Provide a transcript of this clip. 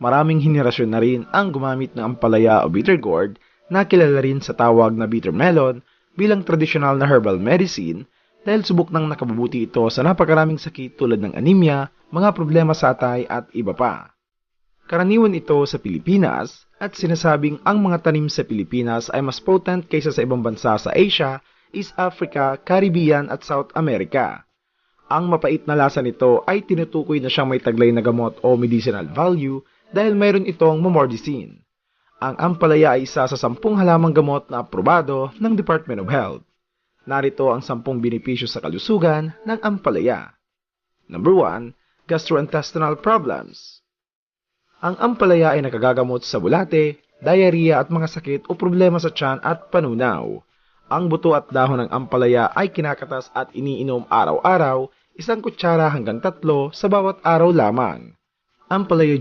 Maraming henerasyon na rin ang gumamit ng ampalaya o bitter gourd na kilala rin sa tawag na bitter melon bilang tradisyonal na herbal medicine dahil subok nang nakabubuti ito sa napakaraming sakit tulad ng anemia, mga problema sa atay at iba pa. Karaniwan ito sa Pilipinas at sinasabing ang mga tanim sa Pilipinas ay mas potent kaysa sa ibang bansa sa Asia, East Africa, Caribbean at South America. Ang mapait na lasa nito ay tinutukoy na siyang may taglay na gamot o medicinal value dahil mayroon itong momordicine. Ang ampalaya ay isa sa 10 halamang gamot na aprobado ng Department of Health. Narito ang 10 benepisyo sa kalusugan ng ampalaya. Number 1. Gastrointestinal problems. Ang ampalaya ay nakagagamot sa bulate, diarrhea at mga sakit o problema sa tiyan at panunaw. Ang buto at dahon ng ampalaya ay kinakatas at iniinom araw-araw, 1 kutsara hanggang 3 sa bawat araw lamang. Ampalaya